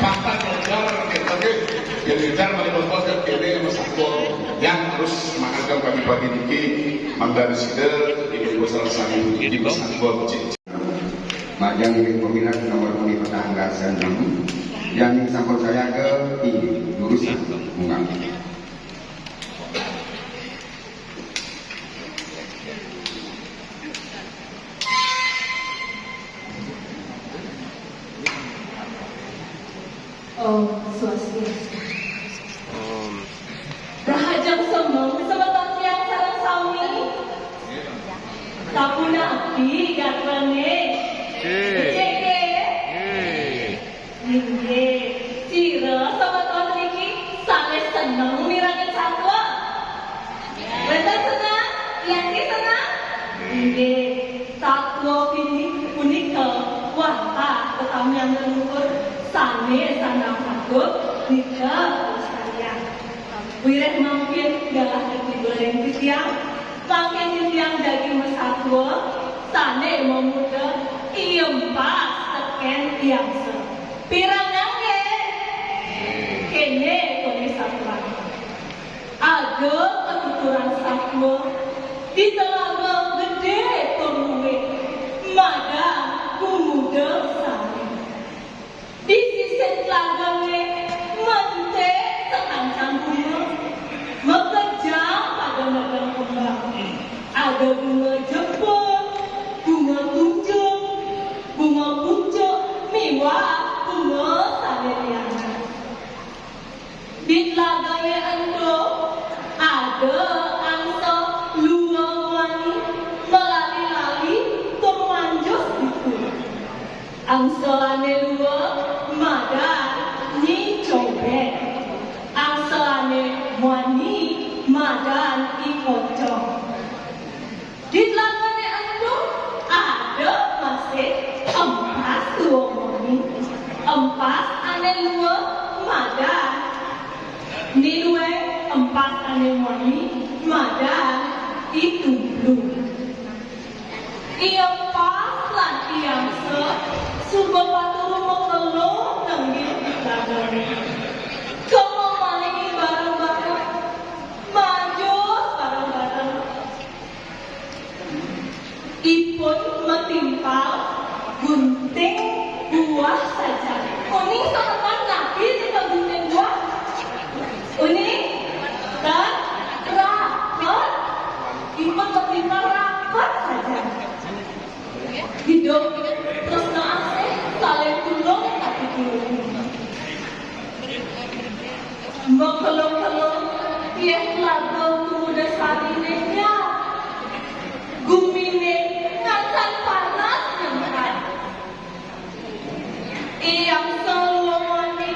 fakta keluar tapi yang bicara bos-bos dan kini masakul yang terus mengagam kami bagi niki manggar sider ibu besar sani di masakul Majang milik peminat nomor puni petangga senam yang sambut saya ke ini jurusan bunga. Oh, swastiastu. Rahajang semong sebetul tiang sarang sami. Tapuna api gatrane. Ceke. Ningge. Sira sebetul niki sale seneng mirangin satwa. Betul senang? Yang ki senang? Ningge. Satwa ini unika wah tetamian terukur sane sanang patut nika sekalian. Wireh mampir galah goreng titiang, mampir titiang daging mesatwa, sane memuda iempas teken tiang se. Pirang nangge, kene kone satwa. Ada ketuturan satwa di telaga gede turunwe, mada pemuda sane. Di sisi telaganya mante setangkang bunga mekejang pada magang kembang. Ada bunga jepun, bunga kunjung, bunga pucuk, miwah, bunga saleriana. Di telaganya endo ada angsa luang wangi melali-lali termanjus itu. Angsa ane luang madan ni cobek, angsalane wani madan ikocong. Di telagane ando ada masih empas luang wani, empas ane luang madan. Ni luwe empas ane wani madan itu belum. Empas lan tiang se subah paturu mengeluh nenggil telagane. Kamu malingi bareng-bareng, maju bareng-bareng. Ipun metimpal gunting buah saja. Uning setepan nabi tinggal gunting buah. Uning dan rapat. Ipun metimpal rapat saja. Hidup terus naasih saling tulung tapi tulung. Mengkelung-kelung tiap lagu pemuda sarinenya gumine ngancan panas nyengat. Iyang seluwani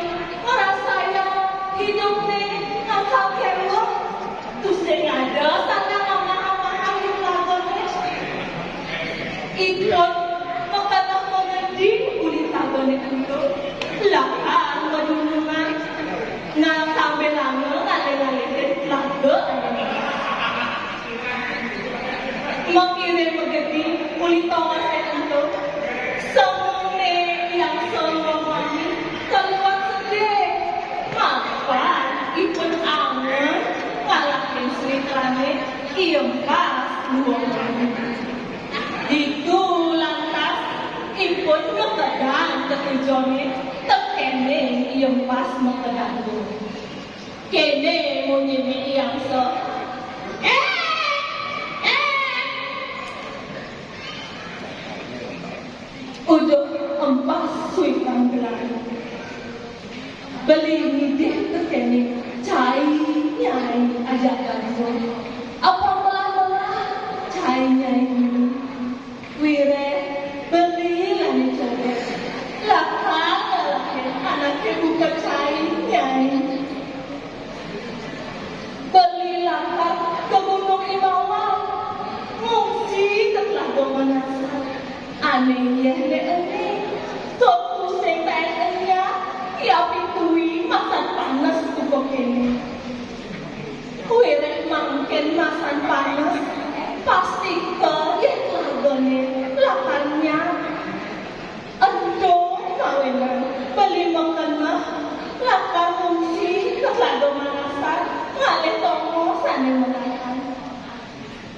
merasaya hidupnya ngancan kewah tusing ada sandang amah-amah di lagunya. Ikut makalah mengendi kulit tagane itu lahan madunungan na sampai lama ngale-ngale lagu mengirim mengerti kulit tawas itu semuanya yang semuanya keluar sedih maka ikut angen ngalahin seritrane iempas luang itu lantas ipun mekedang ketujone tekene iempas mekedang itu kene munyimi yang se udah empas suitan belai beli ngidih tekene cai nyai ajak gantung apa melah-melah cai nyai wire beli lani cobek lakang anaknya bukan cai nyai beli lakang ke gunung Imawan ngungsi telah domanasa aneh ya ini sok pusing pengennya ya pitui masak panas kubok ini wire mangken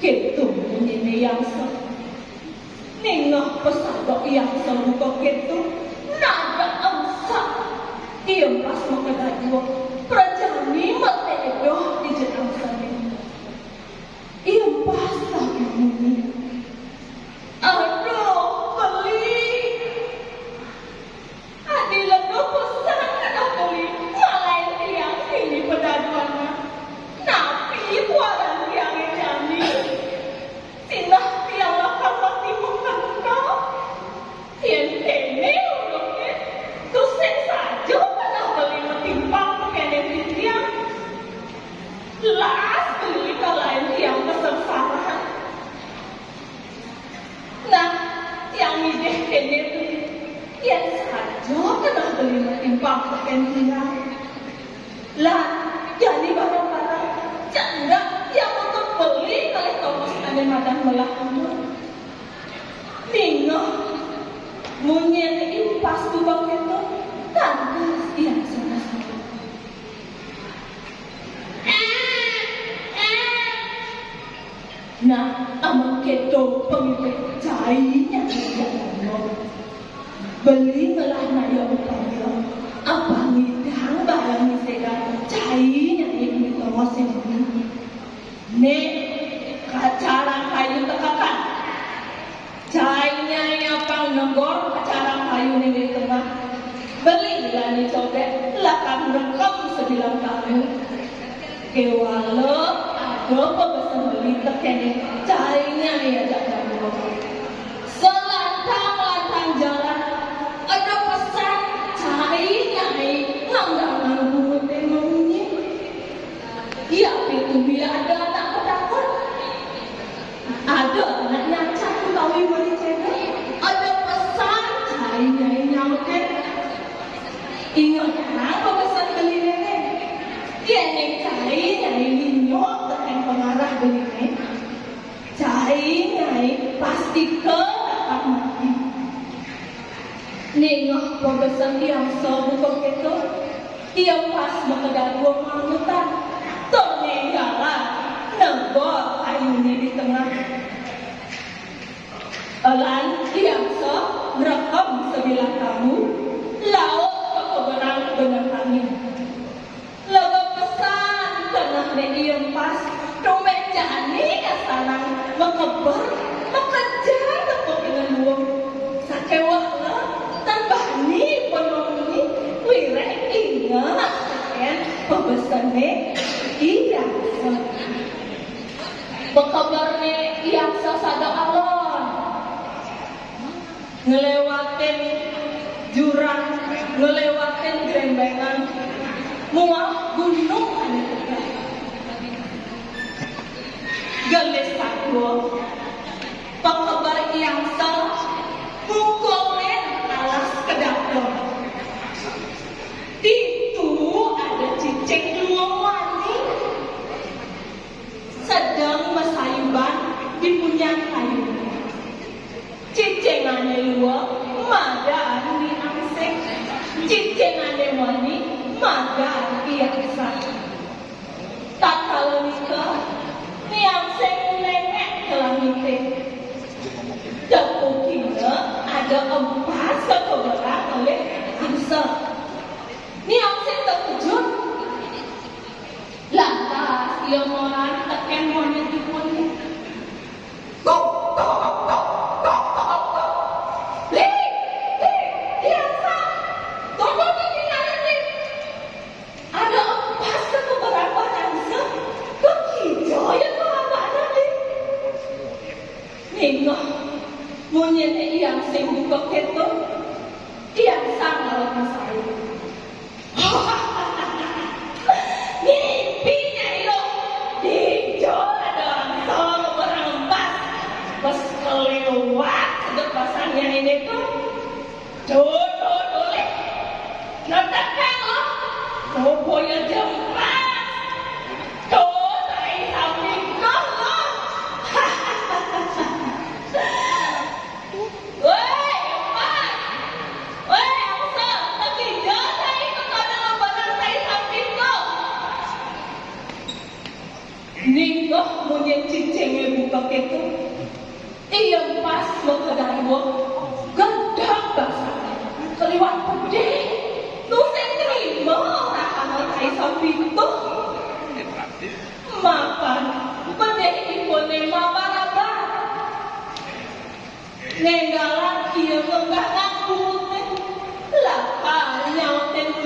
Gitu ini yang nengah pesadok yang sebuka gitu nada angsa ia pas makadadwa prajani matedoh di jenang sana ia pas lagi bunyi aduh beli adilah no pesan kena beli malai tiang ini pedaduannya napi kuaran tiang jani sinah tiang lakar mati mengenal tiang tene untuknya tusen saja pernah beli metimpang pakai tiang las beli kalahin tiang kesengsaraan nah tiang ini tene tiang saja pernah beli metimpang pakai tiang lah jadi barang-barang janda yang untuk beli kali topos ada madang belah ningah munyen impas tubang itu tandas yang sama-sama nah amak keto pemimpin cainya beli ngelah naya upaya apa ngidang barang nisega cainya yang ditawasin ne kacarang kayu tekakan cainya yang pang nenggor kacarang kayu nih tengah beli lani cobek lakang rekam sebilang tahun kewala ada pemesan beli tekene cainya ya jangan selantang-lantang jalan ada pesan cainya nganggangan bungut emangnya iya itu dia ada anak ketakut ada anak nyacat utawi beli cewek ada pesan cainya nyautin ingat apa pesan beli nenek dia neng cainya nyok dengan pengarah beli nenek cainya pasti ke akan mati nengah pesan yang sebukok itu ia pas mengedagu mangutan ternyata nenggor ayunya di tengah elan yang merekam sebilah kamu laut kekeberang benar angin laga pesan tengah yang pas dompet jani yang sarang mengeber mengejar untuk dengan buang sakewah tambah ni penuh wirek ingat kan pebesannya iya bekabarnya yang sasada alon ngelewatin jurang ngelewatin gerembengan muah gunung gelis takwa pekabar yang mukulin alas kedapur itu ada cicing luang wani sedang mesayuban di punyang kayu cicingannya luang madaan di angsek cicingannya wani madaan di angsek tak kalau nikah di angsek nenek kelamitin tepuknya ada empat kekebalan oleh angsek ni angsek terkejut lantas ia moran tekan monyet di punnya tok tok tok tok tok tok li angsek tunggu tinggalan ni ada empat kekebalan angsek kekijau yang kekebalan ni nengah monyet yang buka keto yang sangat masalah mimpinya itu dijual dalam tol berempat pas kelewat kedepasannya ini tuh dole natakan loh robonya jempat tuh dari samping loh ninggoh monyet cicingnya buka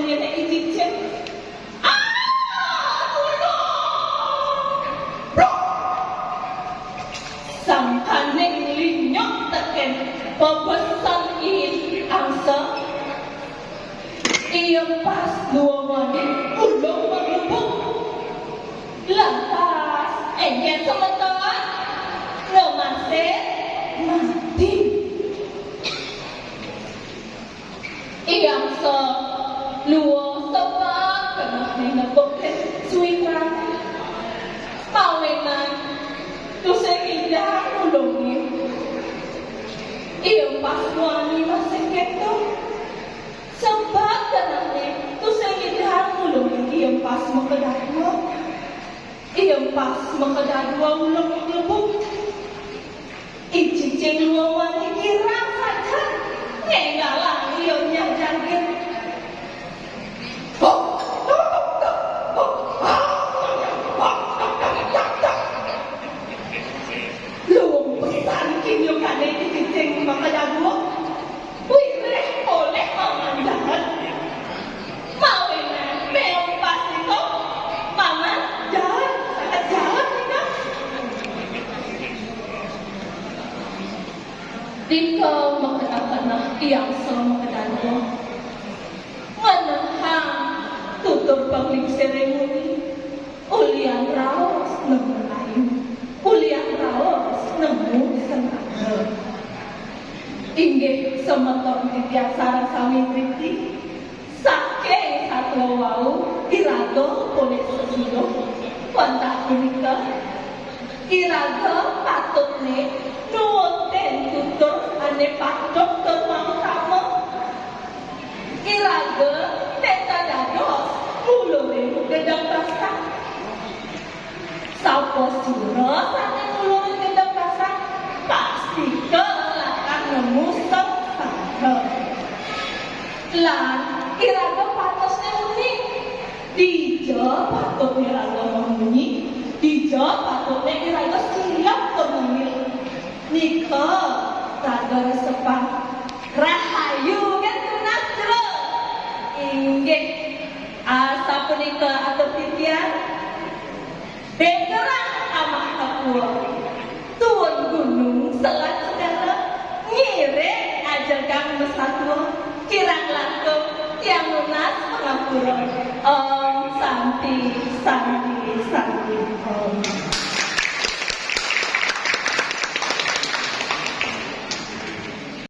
ngene iki cek. Sangkaning linyok teken pebesan in angsa. Ia pas dua wanit ulung mengebuk. Lantas enjen sementara ngemaset mati. Iyang sa luo sebab kena nebok suiran pawenan tu sekitar ulungi. Iyang pas wani masih keto sebab kena tu sekitar ulungi. Iyang pas makadadwa. Iyang pas makadadwa ulung lebuk. Icicing luo wani kirang saja. Nenggalang iyongnya jangkir. Luwung pesan kinyo kane cicing makadadwa. Wireh oleh mamandahan. Mawenan meong pasito. Maman jalan, sangat jalan kita. Dito makadakana iyang sa makadadwa. Manahang tutur pagling seremoni. Ulian raos ng malayo. Ulian raos ng musang agad. Inggit sa matong titiyak sarang sa aming triti. Sake sa tuwaw, irado ulit sa silo. Wanta kunika. Irado patut ni nuoten tutur ane patok termang sama. Irado teta dados mulore gedang basah. Sapa sira sane mulore gedang basah pasti kelakar nemu sepatu. Lan irado patosne unik. Dijo patutnya irado memunyi. Dijo patutnya irado siap kemungil. Nika rada resepan rahayu kan tunas jero. Inggih asa punika atur titian begerang amah kapua tuwun gunung selat segala ngire ajal kang mesatwa kirang langkung tiang lunas pangapura.